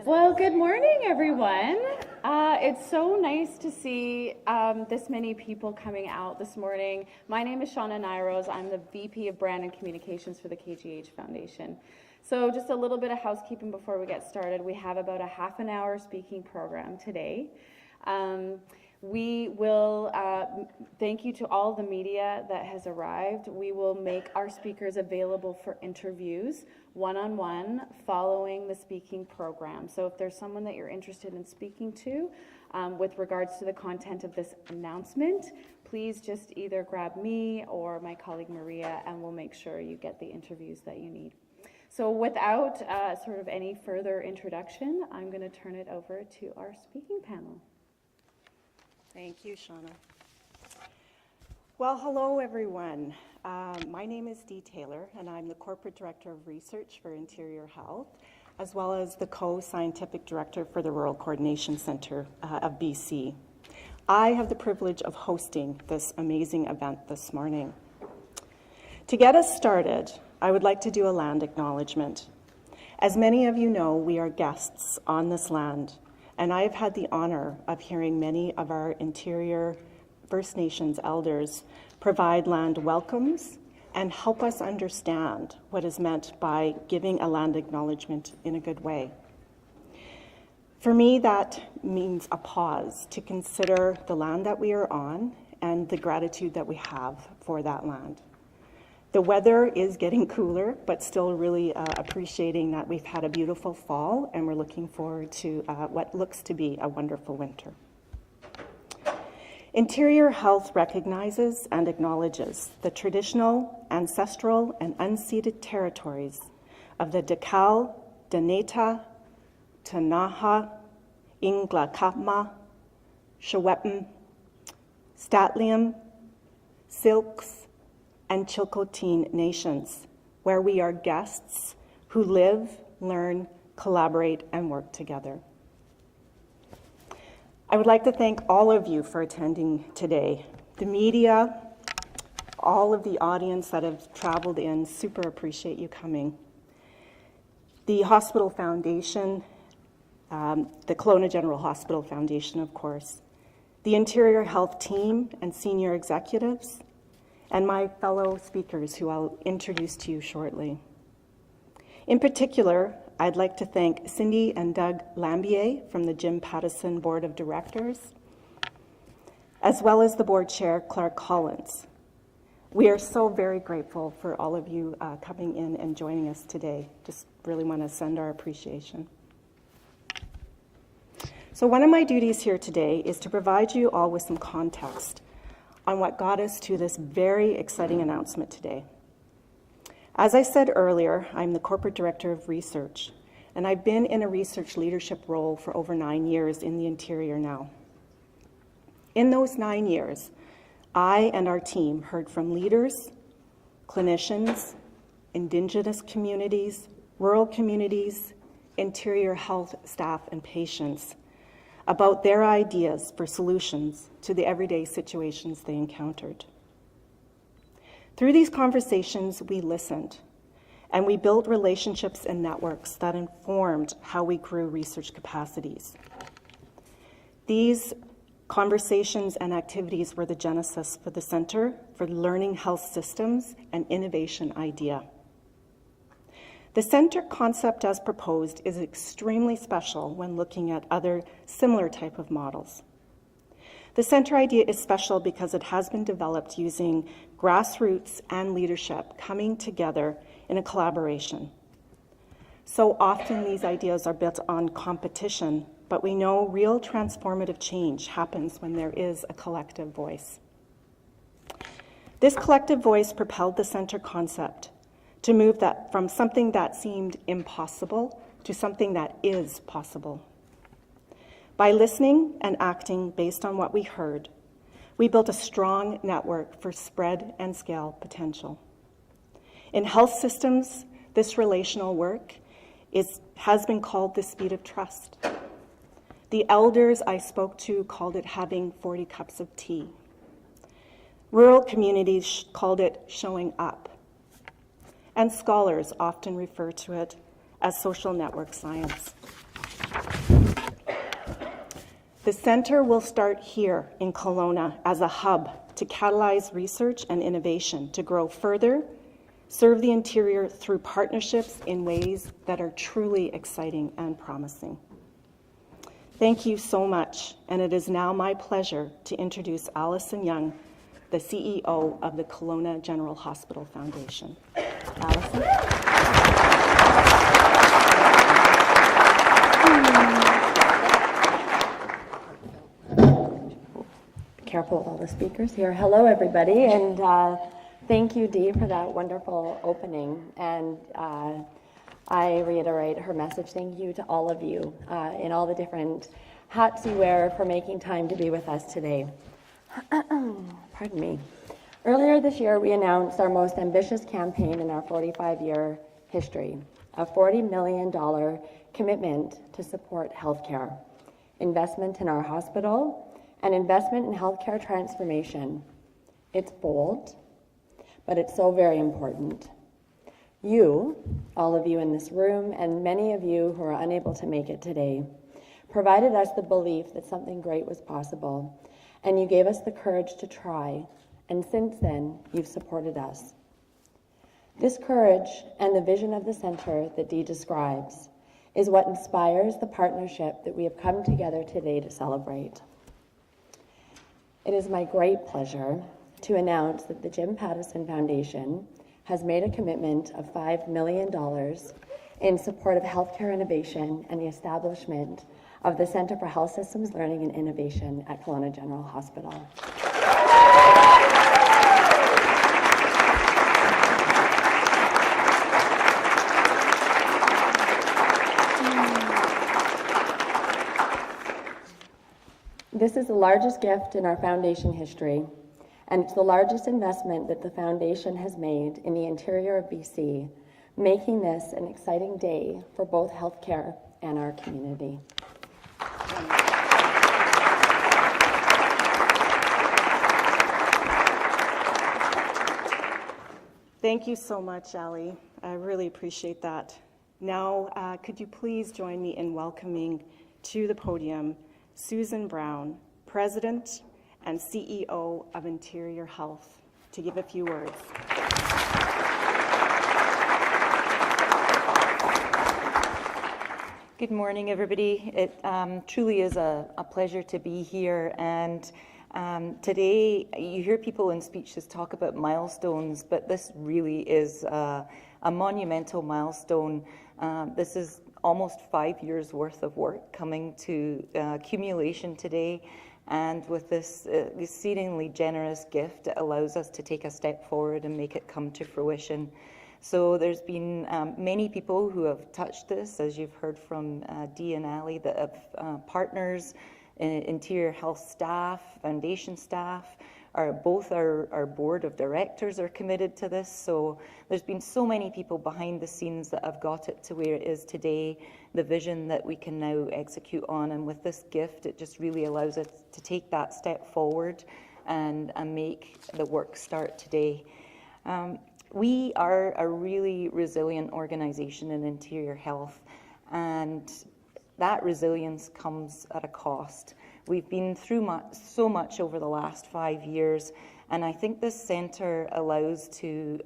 Well, good morning, everyone. It's so nice to see this many people coming out this morning. My name is Shauna Nairos. I'm the VP of Brand and Communications for the KGH Foundation. So just a little bit of housekeeping before we get started. We have about a half an hour speaking program today. We will thank you to all the media that has arrived. We will make our speakers available for interviews one-on-one following the speaking program. So if there's someone that you're interested in speaking to with regards to the content of this announcement, please just either grab me or my colleague Maria, and we'll make sure you get the interviews that you need. So without sort of any further introduction, I'm going to turn it over to our speaking panel. Thank you, Shauna. Well, hello, everyone. My name is Dee Taylor, and I'm the Corporate Director of Research for Interior Health, as well as the Co-Scientific Director for the Rural Coordination Centre of BC. I have the privilege of hosting this amazing event this morning. To get us started, I would like to do a land acknowledgement. As many of you know, we are guests on this land, and I have had the honor of hearing many of our Interior First Nations elders provide land welcomes and help us understand what is meant by giving a land acknowledgement in a good way. For me, that means a pause to consider the land that we are on and the gratitude that we have for that land. The weather is getting cooler, but still really appreciating that we've had a beautiful fall, and we're looking forward to what looks to be a wonderful winter. Interior Health recognizes and acknowledges the traditional, ancestral, and unceded territories of the Dakal, Daneta, Tanaha, Inglakama, Shewepem, Statliam, Silks, and Chilcotin nations, where we are guests who live, learn, collaborate, and work together. I would like to thank all of you for attending today. The media, all of the audience that have traveled in, super appreciate you coming. The Hospital Foundation, the Kelowna General Hospital Foundation, of course, the Interior Health team and senior executives, and my fellow speakers who I'll introduce to you shortly. In particular, I'd like to thank Cindy and Doug Lambier from the Jim Pattison Board of Directors, as well as the board chair, Clark Collins. We are so very grateful for all of you coming in and joining us today. Just really want to send our appreciation. So one of my duties here today is to provide you all with some context on what got us to this very exciting announcement today. As I said earlier, I'm the Corporate Director of Research, and I've been in a research leadership role for over 9 years in the Interior now. In those 9 years, I and our team heard from leaders, clinicians, Indigenous communities, rural communities, Interior Health staff, and patients about their ideas for solutions to the everyday situations they encountered. Through these conversations, we listened, and we built relationships and networks that informed how we grew research capacities. These conversations and activities were the genesis for the Center for Learning Health Systems and Innovation idea. The center concept as proposed is extremely special when looking at other similar type of models. The center idea is special because it has been developed using grassroots and leadership coming together in a collaboration. So often these ideas are built on competition, but we know real transformative change happens when there is a collective voice. This collective voice propelled the center concept to move that from something that seemed impossible to something that is possible. By listening and acting based on what we heard, we built a strong network for spread and scale potential. In health systems, this relational work has been called the speed of trust. The elders I spoke to called it having 40 cups of tea. Rural communities called it showing up. And scholars often refer to it as social network science. The center will start here in Kelowna as a hub to catalyze research and innovation to grow further, serve the interior through partnerships in ways that are truly exciting and promising. Thank you so much, and it is now my pleasure to introduce Alison Young, the CEO of the Kelowna General Hospital Foundation. Alison? Careful with all the speakers here. Hello, everybody, and thank you, Dee, for that wonderful opening. And I reiterate her message. Thank you to all of you in all the different hats you wear for making time to be with us today. Pardon me. Earlier this year, we announced our most ambitious campaign in our 45-year history, a $40 million commitment to support healthcare, investment in our hospital, and investment in healthcare transformation. It's bold, but it's so very important. You, all of you in this room, and many of you who are unable to make it today, provided us the belief that something great was possible, and you gave us the courage to try, and since then, you've supported us. This courage and the vision of the center that Dee describes is what inspires the partnership that we have come together today to celebrate. It is my great pleasure to announce that the Jim Pattison Foundation has made a commitment of $5 million in support of healthcare innovation and the establishment of the Center for Health Systems Learning and Innovation at Kelowna General Hospital. This is the largest gift in our foundation history, and it's the largest investment that the foundation has made in the interior of BC, making this an exciting day for both healthcare and our community. Thank you so much, Ali. I really appreciate that. Now, could you please join me in welcoming to the podium Susan Brown, President and CEO of Interior Health, to give a few words. Good morning, everybody. It truly is a pleasure to be here. And today, you hear people in speeches talk about milestones, but this really is a monumental milestone. This is almost 5 years worth of work coming to accumulation today. And with this exceedingly generous gift, it allows us to take a step forward and make it come to fruition. So there's been many people who have touched this, as you've heard from Dee and Ali, that have partners, interior health staff, foundation staff, both our board of directors are committed to this. So there's been so many people behind the scenes that have got it to where it is today, the vision that we can now execute on. And with this gift, it just really allows us to take that step forward and make the work start today. We are a really resilient organization in interior health, and that resilience comes at a cost. We've been through so much over the last 5 years, and I think this centre allows to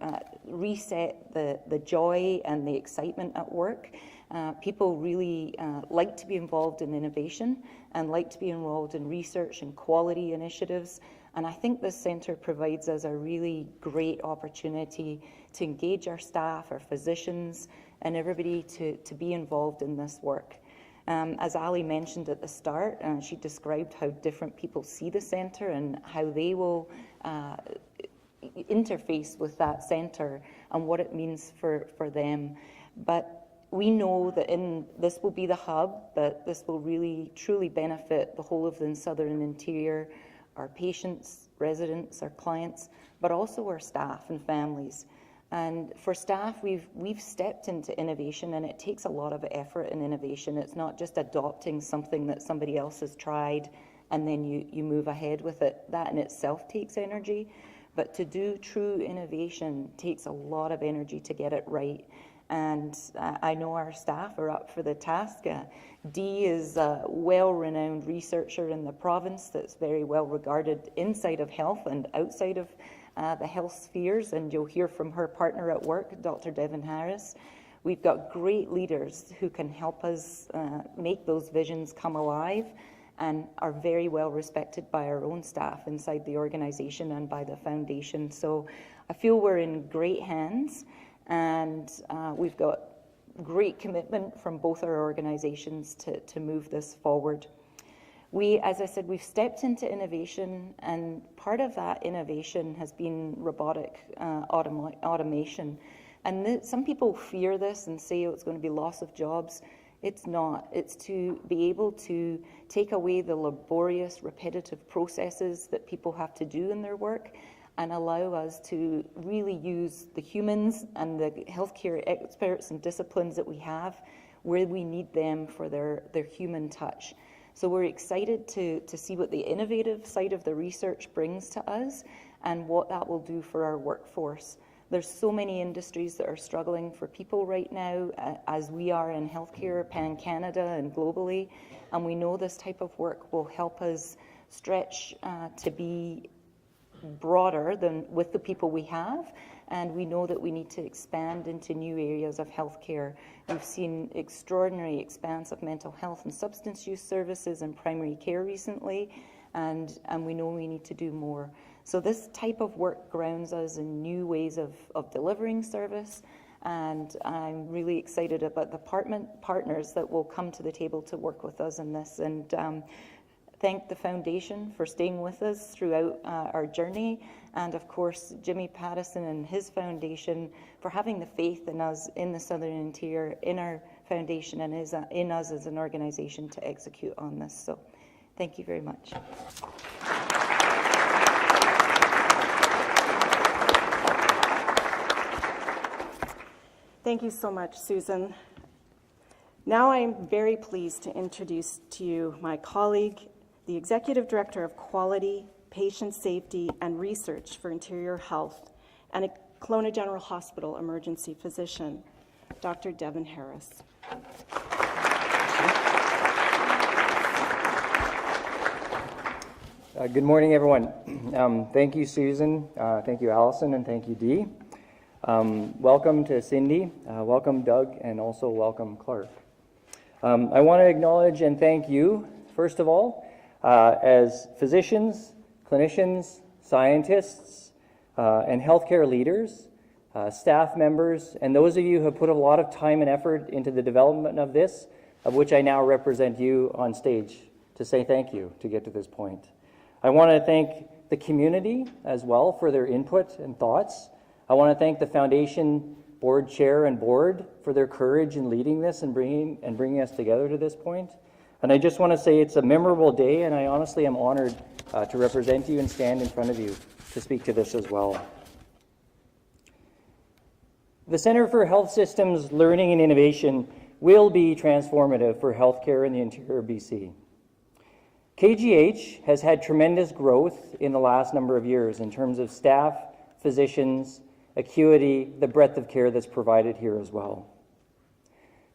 reset the joy and the excitement at work. People really like to be involved in innovation and like to be involved in research and quality initiatives. And I think this centre provides us a really great opportunity to engage our staff, our physicians, and everybody to be involved in this work. As Ali mentioned at the start, she described how different people see the centre and how they will interface with that centre and what it means for them. But we know that this will be the hub, that this will really truly benefit the whole of the southern interior, our patients, residents, our clients, but also our staff and families. And for staff, we've stepped into innovation, and it takes a lot of effort in innovation. It's not just adopting something that somebody else has tried and then you move ahead with it. That in itself takes energy, but to do true innovation takes a lot of energy to get it right. and I know our staff are up for the task. Dee is a well-renowned researcher in the province that's very well regarded inside of health and outside of the health spheres, and you'll hear from her partner at work, Dr. Devin Harris. We've got great leaders who can help us make those visions come alive, and are very well respected by our own staff inside the organization and by the foundation. So I feel we're in great hands, and we've got great commitment from both our organizations to move this forward. As I said, we've stepped into innovation, and part of that innovation has been robotic automation. And some people fear this and say, oh, it's going to be loss of jobs. It's not. It's to be able to take away the laborious, repetitive processes that people have to do in their work and allow us to really use the humans and the healthcare experts and disciplines that we have where we need them for their human touch. So we're excited to see what the innovative side of the research brings to us and what that will do for our workforce. There's so many industries that are struggling for people right now, as we are in healthcare, pan-Canada and globally, and we know this type of work will help us stretch to be broader than with the people we have, and we know that we need to expand into new areas of healthcare. We've seen extraordinary expanse of mental health and substance use services and primary care recently, and we know we need to do more. So this type of work grounds us in new ways of delivering service, and I'm really excited about the partners that will come to the table to work with us in this, and thank the Foundation for staying with us throughout our journey, and of course Jimmy Pattison and his foundation for having the faith in us in the Southern Interior, in our foundation, and in us as an organization to execute on this. So thank you very much. Thank you so much, Susan. Now I'm very pleased to introduce to you my colleague, the Executive Director of Quality, Patient Safety, and Research for Interior Health and a Kelowna General Hospital emergency physician, Dr. Devin Harris. Good morning, everyone. Thank you, Susan. Thank you, Alison, and thank you, Dee. Welcome to Cindy, welcome Doug, and also welcome Clark. I want to acknowledge and thank you, first of all, as physicians, clinicians, scientists, and healthcare leaders, staff members, and those of you who have put a lot of time and effort into the development of this, of which I now represent you on stage to say thank you to get to this point. I want to thank the community as well for their input and thoughts. I want to thank the Foundation board chair and board for their courage in leading this and bringing us together to this point. And I just want to say it's a memorable day, and I honestly am honored to represent you and stand in front of you to speak to this as well. The Centre for Health Systems Learning and Innovation will be transformative for healthcare in the interior BC. KGH has had tremendous growth in the last number of years in terms of staff, physicians, acuity, the breadth of care that's provided here as well.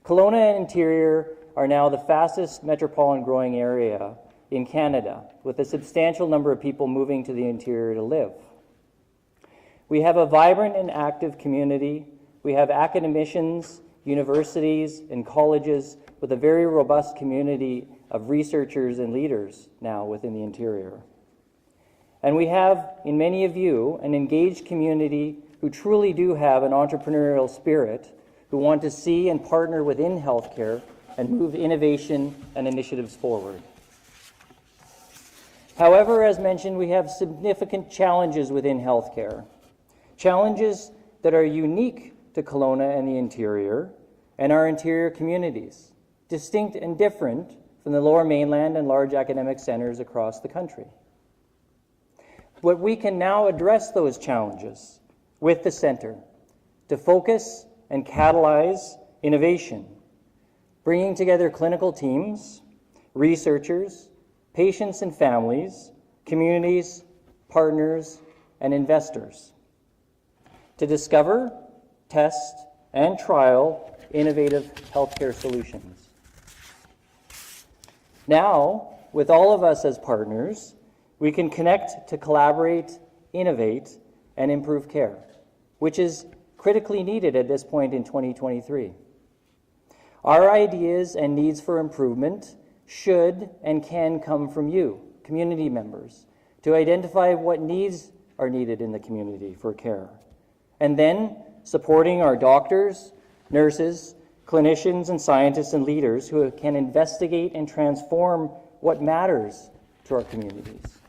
Kelowna and Interior are now the fastest metropolitan growing area in Canada, with a substantial number of people moving to the interior to live. We have a vibrant and active community. We have academicians, universities, and colleges with a very robust community of researchers and leaders now within the interior. And we have, in many of you, an engaged community who truly do have an entrepreneurial spirit, who want to see and partner within healthcare and move innovation and initiatives forward. However, as mentioned, we have significant challenges within healthcare. Challenges that are unique to Kelowna and the interior and our interior communities, distinct and different from the Lower Mainland and large academic centers across the country. But we can now address those challenges with the Centre to focus and catalyze innovation, bringing together clinical teams, researchers, patients and families, communities, partners, and investors to discover, test, and trial innovative healthcare solutions. Now, with all of us as partners, we can connect to collaborate, innovate, and improve care, which is critically needed at this point in 2023. Our ideas and needs for improvement should and can come from you, community members, to identify what needs are needed in the community for care, and then supporting our doctors, nurses, clinicians, and scientists and leaders who can investigate and transform what matters to our communities.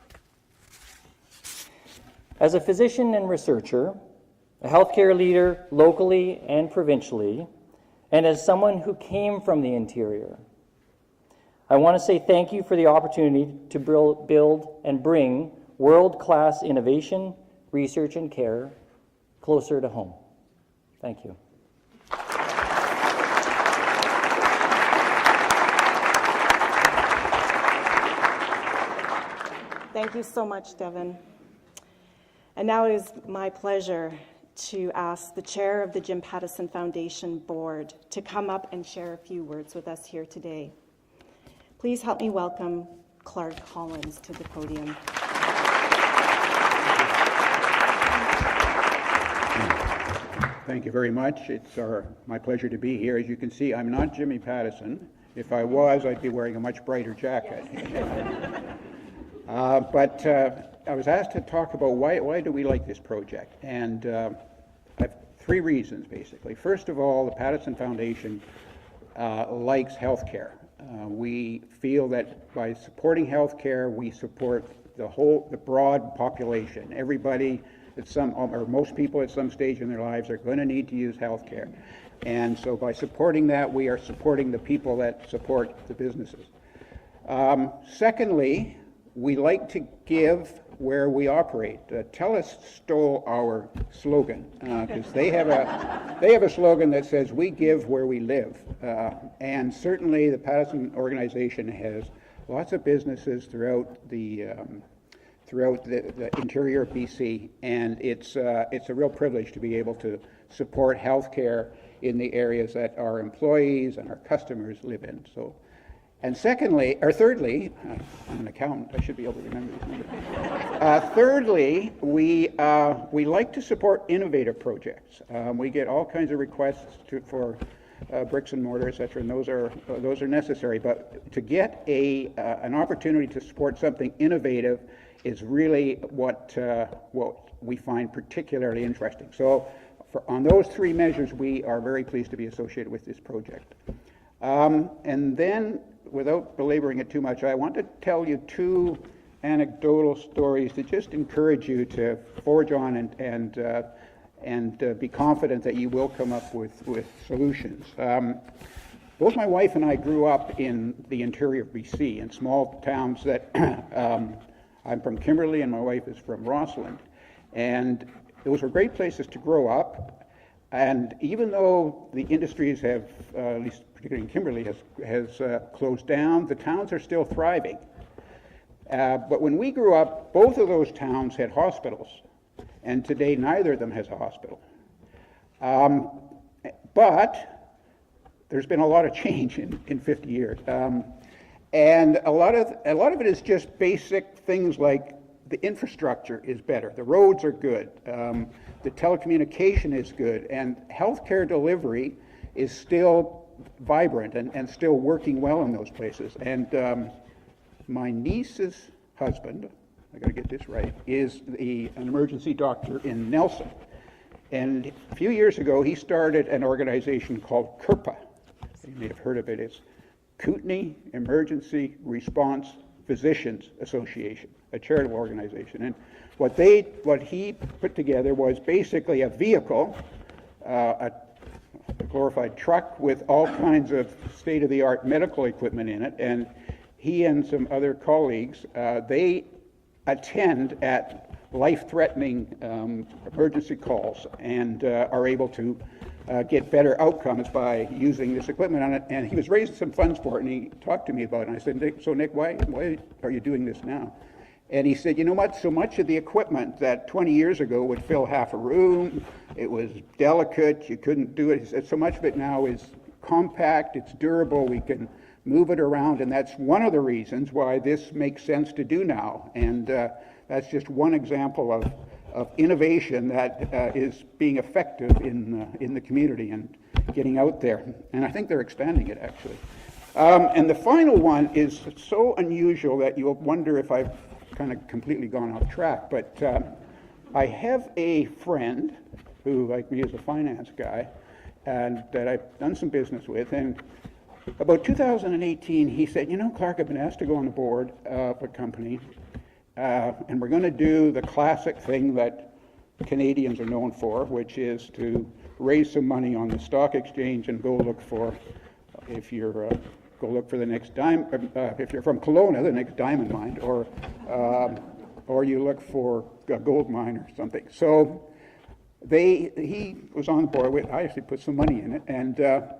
As a physician and researcher, a healthcare leader locally and provincially, and as someone who came from the interior, I want to say thank you for the opportunity to build and bring world-class innovation, research, and care closer to home. Thank you. Thank you so much, Devin. And now it is my pleasure to ask the chair of the Jim Pattison Foundation Board to come up and share a few words with us here today. Please help me welcome Clark Collins to the podium. Thank you very much. It's my pleasure to be here. As you can see, I'm not Jimmy Pattison. If I was, I'd be wearing a much brighter jacket. But I was asked to talk about why do we like this project, and I have three reasons, basically. First of all, the Pattison Foundation likes healthcare. We feel that by supporting healthcare, we support the broad population. Everybody at some, or most people at some stage in their lives are going to need to use healthcare. And so by supporting that, we are supporting the people that support the businesses. Secondly, we like to give where we operate. TELUS stole our slogan because they have a slogan that says "We give where we live," and certainly the Pattison organization has lots of businesses throughout the interior of BC, and it's a real privilege to be able to support healthcare in the areas that our employees and our customers live in. So. And thirdly, I'm an accountant, I should be able to remember these numbers. Thirdly, we like to support innovative projects. We get all kinds of requests for bricks and mortar, et cetera, and those are necessary. But to get an opportunity to support something innovative is really what we find particularly interesting. So on those three measures, we are very pleased to be associated with this project. And then, without belaboring it too much, I want to tell you two anecdotal stories to just encourage you to forge on and be confident that you will come up with solutions. Both my wife and I grew up in the interior of BC, in small towns that I'm from Kimberley and my wife is from Rossland. And those were great places to grow up. And even though the industries have, at least particularly in Kimberley, has closed down, the towns are still thriving. But when we grew up, both of those towns had hospitals, and today neither of them has a hospital. But there's been a lot of change in 50 years. And a lot of it is just basic things like the infrastructure is better, the roads are good, the telecommunication is good, and healthcare delivery is still vibrant and still working well in those places. And my niece's husband, I got to get this right, is an emergency doctor in Nelson. And a few years ago, he started an organization called KERPA. You may have heard of it. It's Kootenay Emergency Response Physicians Association, a charitable organization. And what he put together was basically a vehicle, a glorified truck with all kinds of state-of-the-art medical equipment in it, and he and some other colleagues, they attend at life-threatening emergency calls and are able to get better outcomes by using this equipment on it. And he was raising some funds for it, and he talked to me about it. And I said, "So Nick, why are you doing this now?" And he said, you know what, so much of the equipment that 20 years ago would fill half a room, it was delicate, you couldn't do it. He said, so much of it now is compact, it's durable, we can move it around, and that's one of the reasons why this makes sense to do now. And that's just one example of innovation that is being effective in the community and getting out there. And I think they're expanding it, actually. And the final one is so unusual that you'll wonder if I've kind of completely gone off track, but I have a friend who, like me, is a finance guy, and that I've done some business with, and about 2018, he said, you know, Clark, I've been asked to go on the board of a company, and we're going to do the classic thing that Canadians are known for, which is to raise some money on the stock exchange and go look for, if you're go look for the next if you're from Kelowna, the next diamond mine, or you look for a gold mine or something. So he was on the board with, I actually put some money in it, and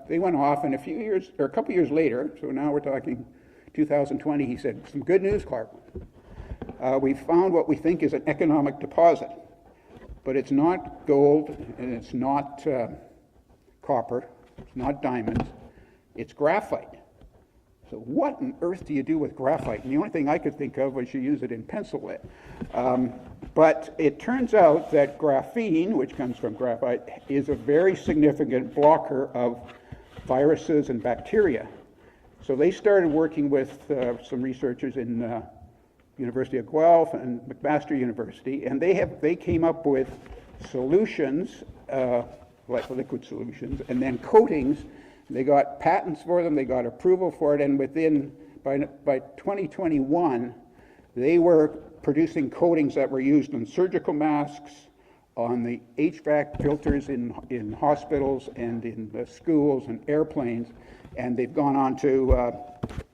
they went off, and a couple years later, so now we're talking 2020, he said, some good news, Clark. We found what we think is an economic deposit, but it's not gold, and it's not copper, it's not diamonds, it's graphite. So what on earth do you do with graphite? And the only thing I could think of was you use it in pencil lead. But it turns out that graphene, which comes from graphite, is a very significant blocker of viruses and bacteria. So they started working with some researchers in University of Guelph and McMaster University, and they came up with solutions, like liquid solutions, and then coatings. They got patents for them, they got approval for it, and by 2021, they were producing coatings that were used on surgical masks, on the HVAC filters in hospitals and in schools and airplanes, and they've gone on to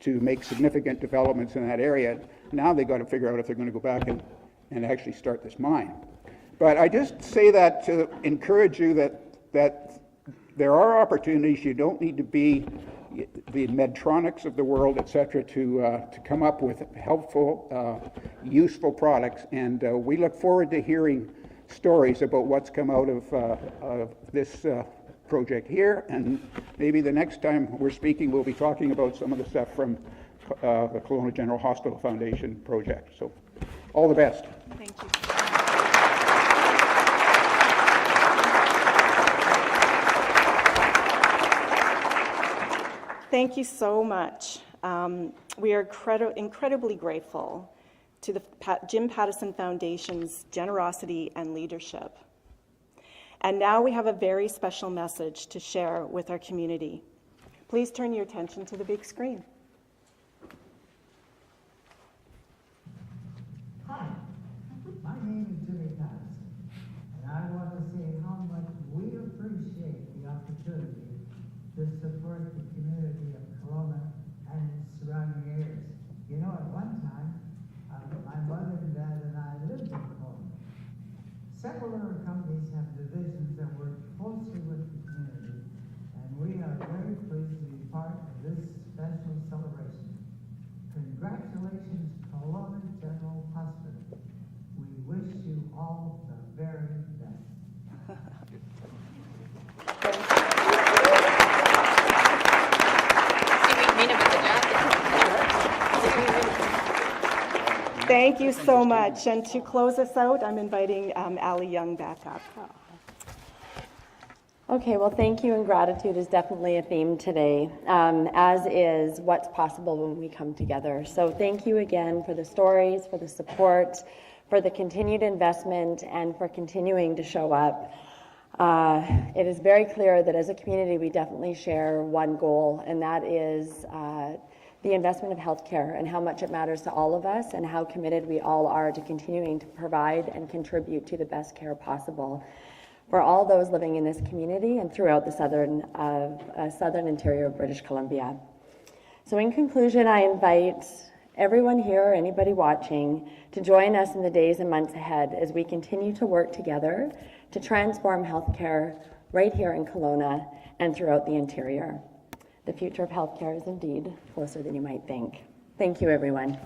make significant developments in that area. Now they've got to figure out if they're going to go back and actually start this mine. But I just say that to encourage you that there are opportunities. You don't need to be the Medtronics of the world, et cetera, to come up with helpful, useful products. And we look forward to hearing stories about what's come out of this project here. And maybe the next time we're speaking, we'll be talking about some of the stuff from the Kelowna General Hospital Foundation project. So all the best. Thank you. Thank you so much. We are incredibly grateful to the Jim Pattison Foundation's generosity and leadership. And now we have a very special message to share with our community. Please turn your attention to the big screen. Hi, my name is Jimmy Pattison, and I want to say how much we appreciate the opportunity to support the community of Kelowna and surrounding areas. You know, at one time, my mother and dad and I lived in Kelowna. Several of our companies have divisions that work closely with the community, and we are very pleased to be part of this special celebration. Congratulations, Kelowna General Hospital. We wish you all the very best. Thank you so much. And to close us out, I'm inviting Alison Young back up. Okay, well, thank you, and gratitude is definitely a theme today, as is what's possible when we come together. So thank you again for the stories, for the support, for the continued investment, and for continuing to show up. It is very clear that as a community, we definitely share one goal, and that is the investment of healthcare and how much it matters to all of us and how committed we all are to continuing to provide and contribute to the best care possible for all those living in this community and throughout the southern interior of British Columbia. So in conclusion, I invite everyone here, anybody watching, to join us in the days and months ahead as we continue to work together to transform healthcare right here in Kelowna and throughout the interior. The future of healthcare is indeed closer than you might think. Thank you, everyone.